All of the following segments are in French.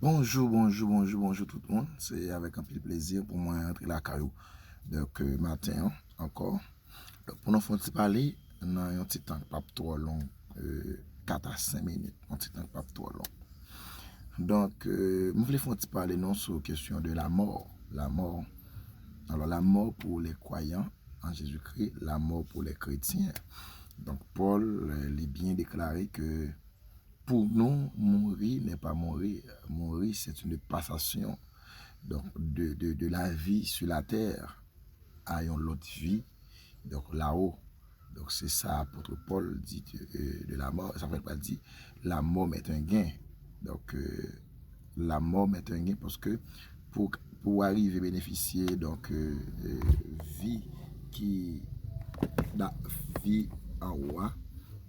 Bonjour tout le monde. C'est avec un peu de plaisir pour moi entrer la caillou. Donc, matin encore. Donc, pour nous faire parler, dans un petit temps pas trop long, 4 à 5 minutes, un petit temps pas trop long. Donc, je voulais faire parler non sur la question de la mort. La mort. Alors, la mort pour les croyants en Jésus-Christ, la mort pour les chrétiens. Donc, Paul est bien déclaré que pour nous, mourir n'est pas mourir. Mourir, c'est une passation donc, de la vie sur la terre à une autre vie, donc là-haut. Donc c'est ça, apôtre Paul dit de la mort. Ça ne veut pas dire la mort est un gain. Donc la mort est un gain parce que pour arriver à bénéficier donc vie qui la vie en roi.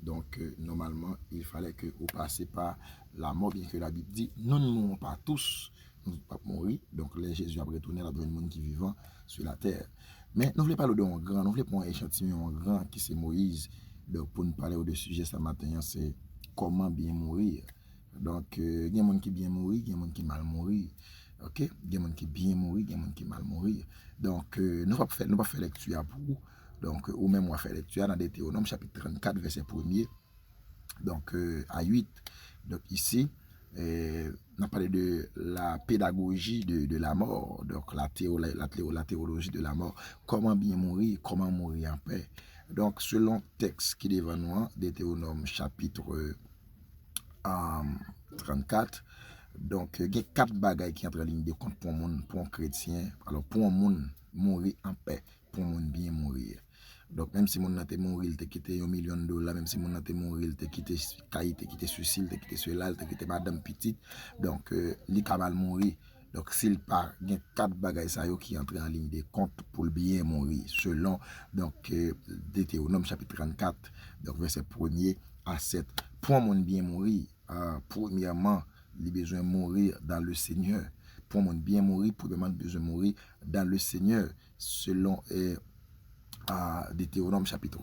Donc, normalement, il fallait que vous passiez par la mort, bien que la Bible dit, nous ne mourrons pas tous, nous ne pouvons pas mourir. Donc, les Jésus a retourné là dans le monde qui vivant sur la terre. Mais nous ne voulons pas le don grand, nous voulons pas un échantillon grand qui c'est Moïse. Donc, pour nous parler de sujet ce matin, c'est comment bien mourir. Donc, il y a des gens qui bien mourir, il y a des gens qui mal mourir. Ok? Il y a des gens qui bien mourir, il y a des gens qui mal mourir. Donc, nous ne pouvons pas faire lecture pour vous. Donc, ou même on va faire lecture dans Deutéronome chapitre 34, verset 1er, donc à 8. Donc ici, on a parlé de la pédagogie de la mort, donc la théologie de la mort, comment bien mourir, comment mourir en paix. Donc, selon le texte qui est devant nous, Deutéronome chapitre 34, donc il y a 4 bagailles qui entrent en ligne de compte pour un chrétien. Alors, pour un monde, mourir en paix, pour un monde bien mourir. Donc, même si mon n'a mort, il t'a quitté $1 million, même si mon n'a mort, il t'a quitté Caït, t'a quitté Suicide, t'a quitté Suelal, t'a quitté Madame Petite, donc, il a mal mourir. Donc, s'il part, il y a 4 bagailles qui entrent en ligne de compte pour le bien mourir, selon donc, Deutéronome chapitre 34, donc, verset 1er à 7. Pour un monde bien mourir, premièrement, il a besoin de mourir dans le Seigneur. Pour un monde bien mourir, premièrement, il a besoin de mourir dans le Seigneur, selon Deutéronome chapitre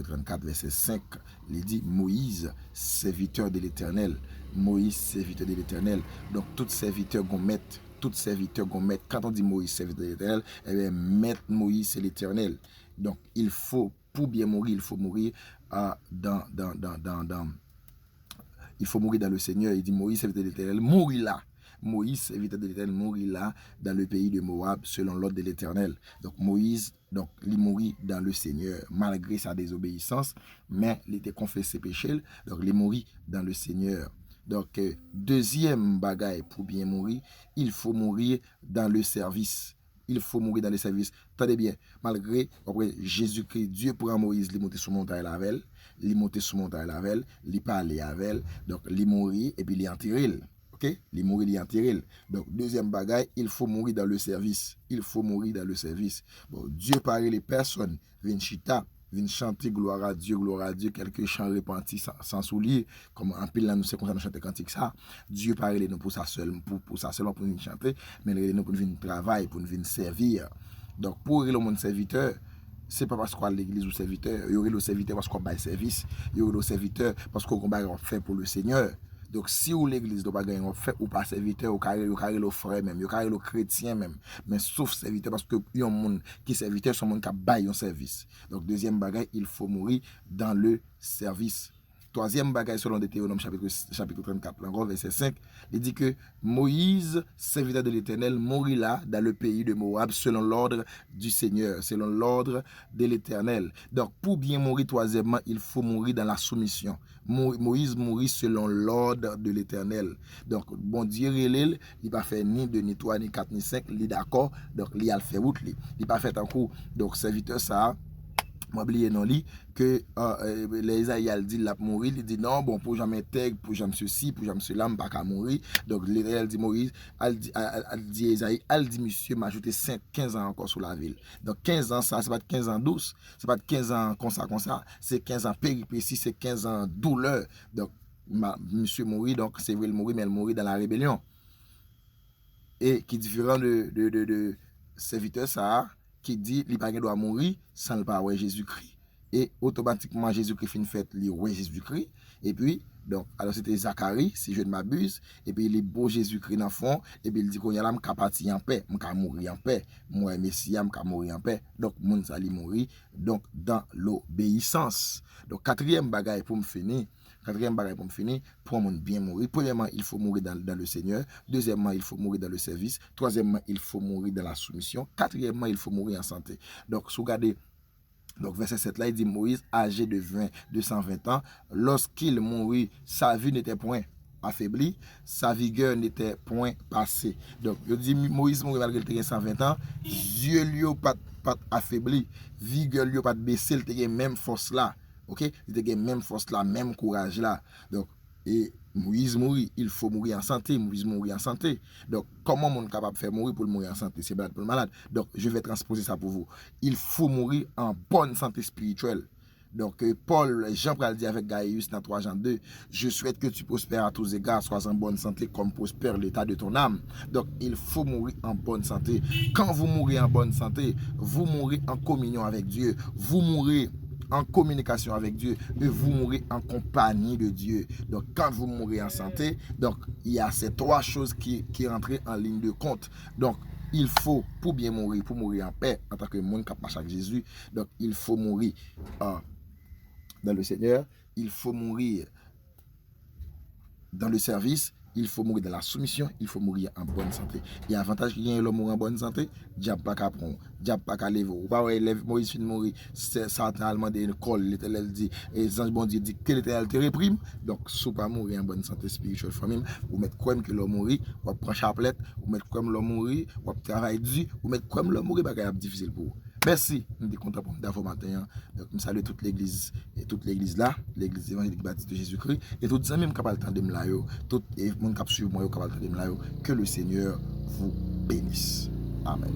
34, verset 5, il dit Moïse, serviteur de l'Éternel. Moïse, serviteur de l'Éternel. Donc, tout serviteur qu'on met, quand on dit Moïse, serviteur de l'Éternel, eh bien, mettre Moïse, c'est l'Éternel. Donc, il faut, pour bien mourir, il faut mourir il faut mourir dans le Seigneur. Il dit Moïse, serviteur de l'Éternel, mourir là. Moïse, serviteur de l'Éternel, mourit là, dans le pays de Moab, selon l'ordre de l'Éternel. Donc Moïse, donc, il mourit dans le Seigneur, malgré sa désobéissance, mais il était confessé ses péchés, donc il mourit dans le Seigneur. Donc, deuxième bagaille pour bien mourir, il faut mourir dans le service. Il faut mourir dans le service. Tenez bien, malgré Jésus-Christ, Dieu prend Moïse, il monte sur montagne la velle, il parlait avec elle, donc il mourit et puis il enterré. Ok, il mourit, il enterré. Donc, deuxième bagaille, il faut mourir dans le service. Il faut mourir dans le service. Bon, Dieu paraît les personnes, viennent chita, viennent chanter gloire à Dieu, quelques chants repentis sans soulier, comme en pile là, nous c'est comme ça, nous chanter cantique ça. Dieu paraît nous pour ça seul, pour ça seulement pour nous chanter, mais nous pour nous venir travailler, pour nous venir servir. Donc, pour le monde serviteur, c'est pas parce qu'on a l'église ou serviteur, il y aurait le serviteur parce qu'on a le service, il y aurait le serviteur parce qu'on a fait pour le Seigneur. Donc, si ou l'église ne pas gagner fait ou pas serviteur, ou carré le frère même, ou carré le chrétien même, mais sauf serviteur parce que y a un monde qui est serviteur, c'est un monde qui a baillé un service. Donc, deuxième bagaille, il faut mourir dans le service. Troisième bagaille, selon Deutéronome chapitre 34, verset 5, il dit que Moïse, serviteur de l'Éternel, mourit là, dans le pays de Moab, selon l'ordre du Seigneur, selon l'ordre de l'Éternel. Donc, pour bien mourir, troisièmement, il faut mourir dans la soumission. Moïse mourit selon l'ordre de l'Éternel. Donc, bon Dieu, il n'a pas fait ni 2, ni 3, ni 4, ni 5, il est d'accord, donc il a fait route. Il n'a pas fait un coup. Donc, serviteur, ça, oublié non li que les Isaïe dit la mourir, il dit non bon pour jamais tègre, pour jamais ceci, pour jamais cela, pas qu'à mourir. Donc l'Israël dit Moïse, elle dit Isaïe, elle dit monsieur m'a ajouté 15 ans encore sur la ville. Donc 15 ans ça c'est pas de 15 ans douce, c'est pas de 15 ans comme ça, c'est 15 ans péripéties, c'est 15 ans douleur. Donc monsieur mourit, donc c'est vrai il mourit mais il mourit dans la rébellion. Et qui est différent de serviteur ça qui dit qu'il doit mourir sans le pas Jésus-Christ. et automatiquement Jésus-Christ fin fait les ouais Jésus-Christ et puis donc alors c'était Zacharie si je ne m'abuse et puis il est beau Jésus-Christ dans fond et puis il dit qu'on y a là m'ka parti en paix, m'ka mourir en paix, moi Messie m'ka mourir en paix. Donc moun ça li mourir donc dans l'obéissance. Donc quatrième bagaille pour me finir, pour un monde bien mourir. Premièrement, il faut mourir dans le Seigneur. Deuxièmement, il faut mourir dans le service. Troisièmement, il faut mourir dans la soumission. Quatrièmement, il faut mourir en santé. Donc, si vous regardez, donc verset 7 là, il dit Moïse, âgé de 120 ans, lorsqu'il mourut, sa vie n'était point affaiblie, sa vigueur n'était point passée. Donc, il dit Moïse mourit malgré qu'il ait 120 ans, Dieu lui a pas affaibli, vigueur lui a pas baissé, il a même force là. Ok, il a même force là, même courage là. Donc, et Moïse mourit, il faut mourir en santé. Moïse mourit en santé. Donc, comment on est capable de faire mourir pour mourir en santé? C'est pour le malade. Donc, je vais transposer ça pour vous. Il faut mourir en bonne santé spirituelle. Donc, Paul, Jean pral dit avec Gaius dans 3 Jean 2, je souhaite que tu prospères à tous égards, sois en bonne santé comme prospère l'état de ton âme. Donc, il faut mourir en bonne santé. Quand vous mourrez en bonne santé, vous mourrez en communion avec Dieu. Vous mourrez en communication avec Dieu et vous mourrez en compagnie de Dieu. Donc quand vous mourrez en santé, donc il y a ces 3 choses qui rentrent en ligne de compte. Donc il faut, pour bien mourir, pour mourir en paix en tant que monde qui marche avec Jésus, donc il faut mourir dans le Seigneur, il faut mourir dans le service, il faut mourir dans la soumission, il faut mourir en bonne santé. Il y a avantage qu'il y ait l'homme en bonne santé, diable pas qu'à prendre, diable pas qu'à lever. Ou pas élève Moïse fin mourir, Satan a demandé une colle, l'Éternel dit, et les anges bon Dieu dit que l'Éternel te réprime. Donc, si pas mourir en bonne santé spirituelle, famille, ou mettre comme que l'homme mourir, ou prendre chapelet, ou mettre comme l'homme mourir, ou travailler dur, ou mettre comme l'homme mourir, c'est difficile pour vous. Merci, nous sommes contents pour nous matin. Donc, nous saluons toute l'église, et toute l'église là, l'église évangélique baptiste de Jésus-Christ, et tous les mêmes qui parlent de là, tout le monde qui suit moi, qui parlent de là, que le Seigneur vous bénisse. Amen.